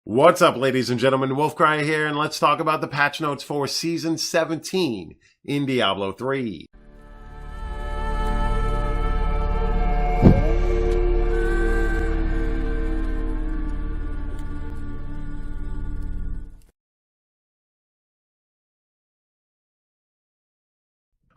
What's up, ladies and gentlemen? Wolfcry here, and let's talk about the patch notes for Season 17 in Diablo 3.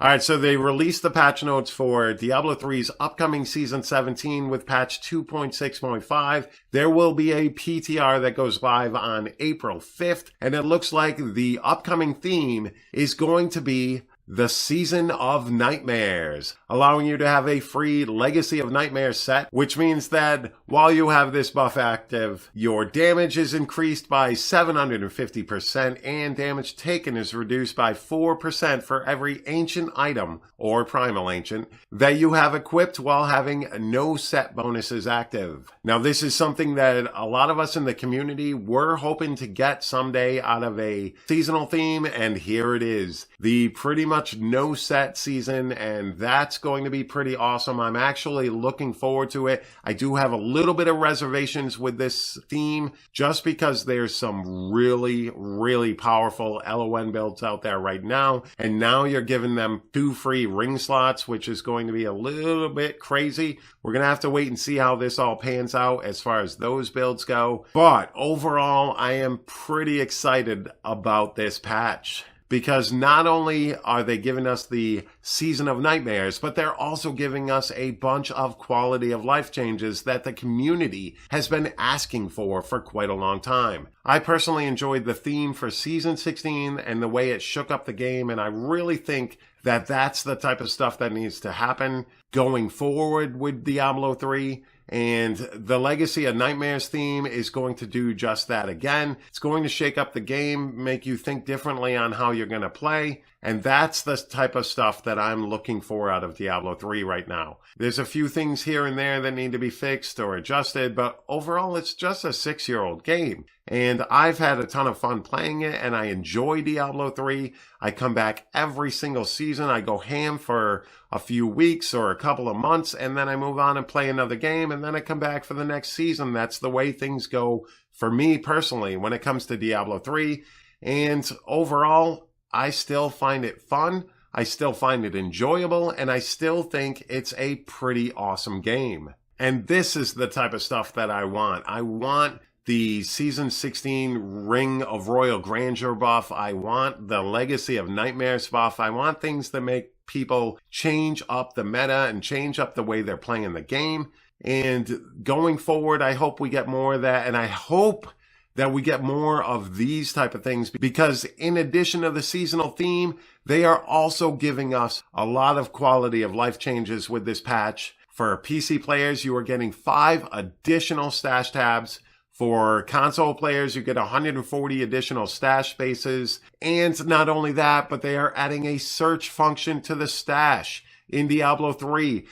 Alright, so they released the patch notes for Diablo 3's upcoming Season 17 with patch 2.6.5. There will be a PTR that goes live on April 5th, and it looks like the upcoming theme is going to be the Season of Nightmares, allowing you to have a free Legacy of Nightmares set, which means that while you have this buff active, your damage is increased by 750% and damage taken is reduced by 4% for every ancient item or primal ancient that you have equipped while having no set bonuses active. Now, this is something that a lot of us in the community were hoping to get someday out of a seasonal theme, and here it is. The pretty much no set season, and that's going to be pretty awesome. I'm actually looking forward to it. I do have a little bit of reservations with this theme just because there's some really powerful LON builds out there right now, and now you're giving them 2 free ring slots, which is going to be a little bit crazy. We're gonna have to wait and see how this all pans out as far as those builds go, but overall I am pretty excited about this patch, because not only are they giving us the Season of Nightmares, but they're also giving us a bunch of quality of life changes that the community has been asking for quite a long time. I personally enjoyed the theme for Season 16 and the way it shook up the game, and I really think that that's the type of stuff that needs to happen going forward with Diablo 3. And the Legacy of Nightmares theme is going to do just that again. It's going to shake up the game, make you think differently on how you're going to play. And that's the type of stuff that I'm looking for out of Diablo 3 right now. There's a few things here and there that need to be fixed or adjusted, but overall it's just a 6-year-old game. And I've had a ton of fun playing it, and I enjoy Diablo 3. I come back every single season. I go ham for a few weeks or a couple of months, and then I move on and play another game, and then I come back for the next season. That's the way things go for me personally when it comes to Diablo 3. And overall, I still find it fun, I still find it enjoyable, and I still think it's a pretty awesome game. And this is the type of stuff that I want. I want the Season 16 Ring of Royal Grandeur buff. I want the Legacy of Nightmares buff. I want things that make people change up the meta and change up the way they're playing the game. And going forward, I hope we get more of that, and I hope that we get more of these type of things, because in addition to the seasonal theme, they are also giving us a lot of quality of life changes with this patch. For PC players, you are getting 5 additional stash tabs. For console players, you get 140 additional stash spaces. And not only that, but they are adding a search function to the stash in Diablo 3.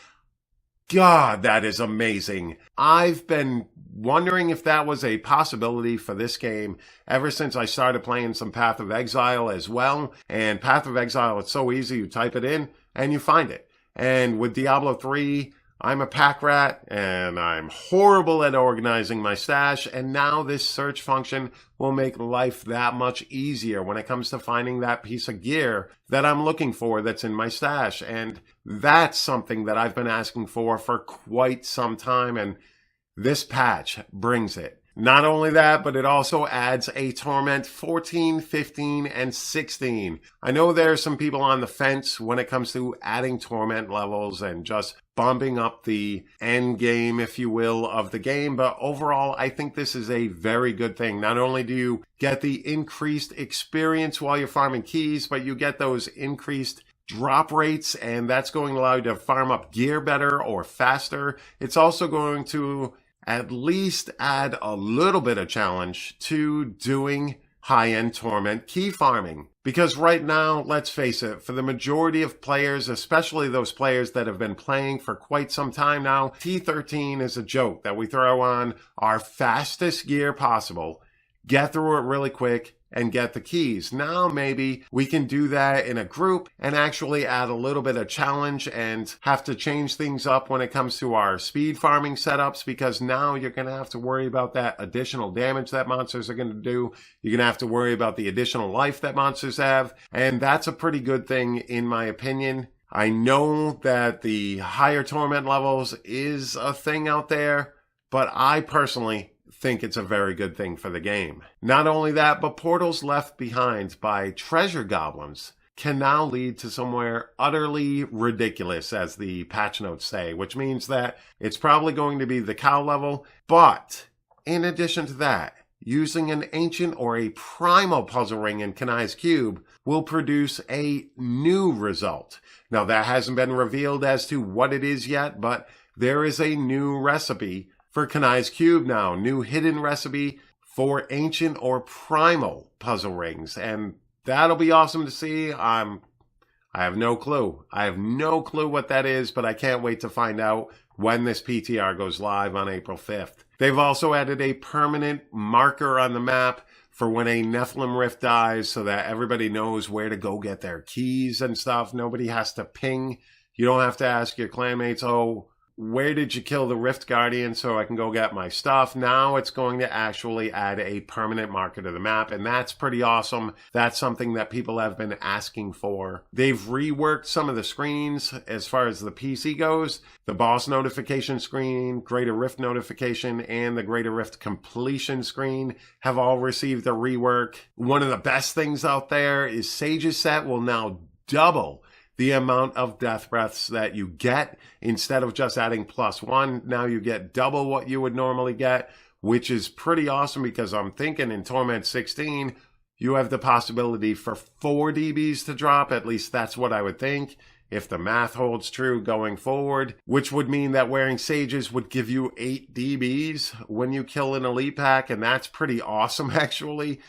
God, that is amazing. I've been wondering if that was a possibility for this game ever since I started playing some Path of Exile as well. And Path of Exile, it's so easy. You type it in and you find it. And with Diablo 3, I'm a pack rat and I'm horrible at organizing my stash, and now this search function will make life that much easier when it comes to finding that piece of gear that I'm looking for that's in my stash. And that's something that I've been asking for quite some time, and this patch brings it. Not only that, but it also adds a Torment 14, 15, and 16. I know there are some people on the fence when it comes to adding Torment levels and just bumping up the end game, if you will, of the game. But overall, I think this is a very good thing. Not only do you get the increased experience while you're farming keys, but you get those increased drop rates, and that's going to allow you to farm up gear better or faster. It's also going to at least add a little bit of challenge to doing high-end Torment key farming. Because right now, let's face it, for the majority of players, especially those players that have been playing for quite some time now, T13 is a joke that we throw on our fastest gear possible, get through it really quick, and get the keys. Now maybe we can do that in a group and actually add a little bit of challenge and have to change things up when it comes to our speed farming setups, because now you're going to have to worry about that additional damage that monsters are going to do. You're going to have to worry about the additional life that monsters have, and that's a pretty good thing in my opinion. I know that the higher torment levels is a thing out there, but I personally think it's a very good thing for the game. Not only that, but portals left behind by treasure goblins can now lead to somewhere utterly ridiculous, as the patch notes say, which means that it's probably going to be the cow level. But in addition to that, using an ancient or a primal puzzle ring in Kanai's Cube will produce a new result. Now, that hasn't been revealed as to what it is yet, but there is a new recipe for Kanai's Cube now, new hidden recipe for ancient or primal puzzle rings, and that'll be awesome to see. I have no clue. I have no clue what that is, but I can't wait to find out when this PTR goes live on April 5th. They've also added a permanent marker on the map for when a Nephilim Rift dies so that everybody knows where to go get their keys and stuff. Nobody has to ping. You don't have to ask your clanmates, oh, where did you kill the Rift Guardian so I can go get my stuff? Now it's going to actually add a permanent marker to the map, and that's pretty awesome. That's something that people have been asking for. They've reworked some of the screens as far as the PC goes. The boss notification screen, Greater Rift notification, and the Greater Rift completion screen have all received a rework. One of the best things out there is Sage's set will now double the amount of death breaths that you get. Instead of just adding +1, now you get double what you would normally get, which is pretty awesome, because I'm thinking in Torment 16, you have the possibility for 4 DBs to drop. At least that's what I would think, if the math holds true going forward, which would mean that wearing Sages would give you 8 DBs when you kill an elite pack, and that's pretty awesome actually.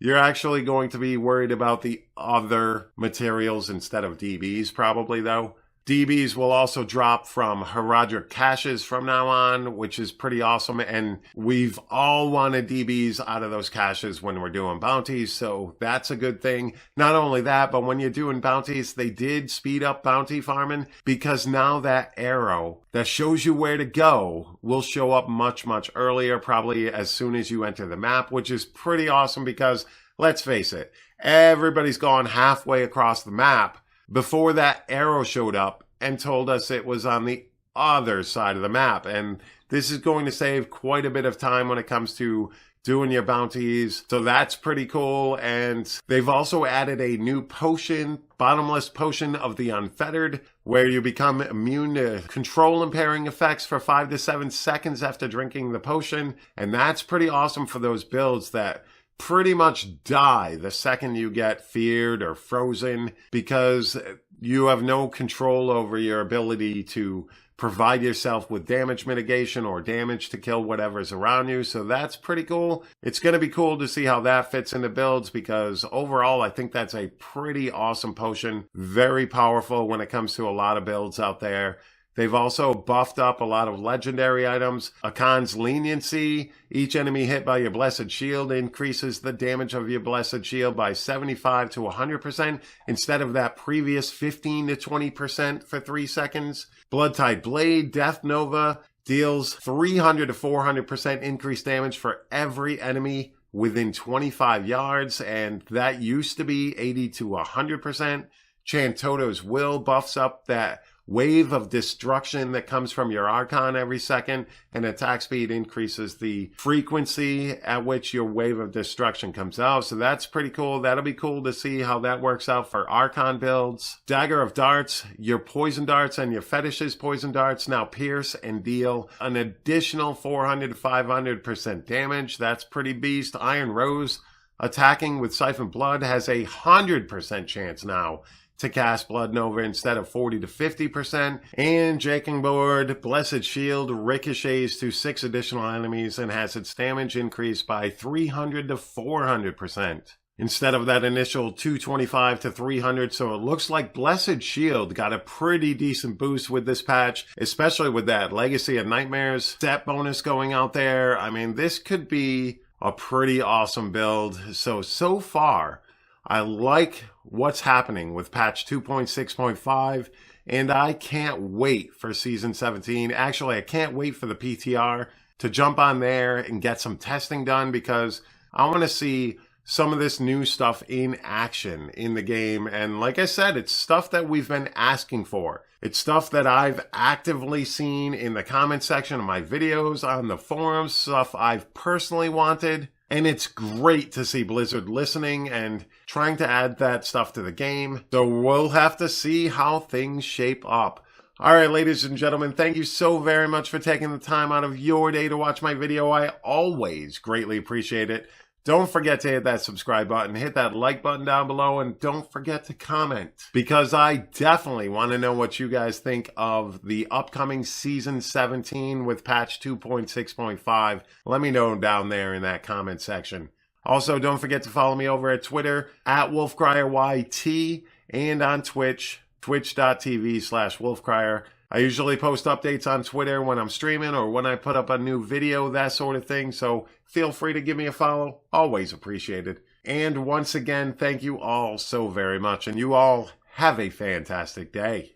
You're actually going to be worried about the other materials instead of DBs probably, though. DBs will also drop from Herodric caches from now on, which is pretty awesome. And we've all wanted DBs out of those caches when we're doing bounties, so that's a good thing. Not only that, but when you're doing bounties, they did speed up bounty farming, because now that arrow that shows you where to go will show up much, much earlier, probably as soon as you enter the map, which is pretty awesome because, let's face it, everybody's gone halfway across the map before that arrow showed up and told us it was on the other side of the map. And this is going to save quite a bit of time when it comes to doing your bounties. So that's pretty cool. And they've also added a new potion, Bottomless Potion of the Unfettered, where you become immune to control impairing effects for 5 to 7 seconds after drinking the potion. And that's pretty awesome for those builds that pretty much die the second you get feared or frozen, because you have no control over your ability to provide yourself with damage mitigation or damage to kill whatever's around you. So that's pretty cool. It's going to be cool to see how that fits into builds, because overall I think that's a pretty awesome potion. Very powerful when it comes to a lot of builds out there. They've also buffed up a lot of legendary items. Akan's Leniency. Each enemy hit by your Blessed Shield increases the damage of your Blessed Shield by 75 to 100% instead of that previous 15 to 20% for 3 seconds. Bloodtide Blade, Death Nova, deals 300 to 400% increased damage for every enemy within 25 yards, and that used to be 80 to 100%. Chantoto's Will buffs up that wave of destruction that comes from your Archon every second, and attack speed increases the frequency at which your wave of destruction comes out. So that's pretty cool. That'll be cool to see how that works out for Archon builds. Dagger of Darts, your poison darts and your fetish's poison darts now pierce and deal an additional 400 to 500% damage. That's pretty beast. Iron Rose, attacking with Siphon Blood, has 100% chance now to cast Blood Nova instead of 40 to 50%. And Jaking Board, Blessed Shield, ricochets to 6 additional enemies and has its damage increased by 300 to 400%. Instead of that initial 225 to 300, so it looks like Blessed Shield got a pretty decent boost with this patch, especially with that Legacy of Nightmares set bonus going out there. I mean, this could be a pretty awesome build. So far, I like what's happening with patch 2.6.5, and I can't wait for Season 17. Actually, I can't wait for the PTR to jump on there and get some testing done, because I want to see some of this new stuff in action in the game. And like I said, it's stuff that we've been asking for. It's stuff that I've actively seen in the comment section of my videos, on the forums, stuff I've personally wanted. And it's great to see Blizzard listening and trying to add that stuff to the game. So we'll have to see how things shape up. All right, ladies and gentlemen, thank you so very much for taking the time out of your day to watch my video. I always greatly appreciate it. Don't forget to hit that subscribe button, hit that like button down below, and don't forget to comment, because I definitely want to know what you guys think of the upcoming Season 17 with patch 2.6.5. Let me know down there in that comment section. Also, don't forget to follow me over at Twitter, at WolfCryerYT, and on Twitch, twitch.tv/WolfCryer. I usually post updates on Twitter when I'm streaming or when I put up a new video, that sort of thing. So feel free to give me a follow. Always appreciated. And once again, thank you all so very much. And you all have a fantastic day.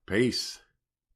Peace.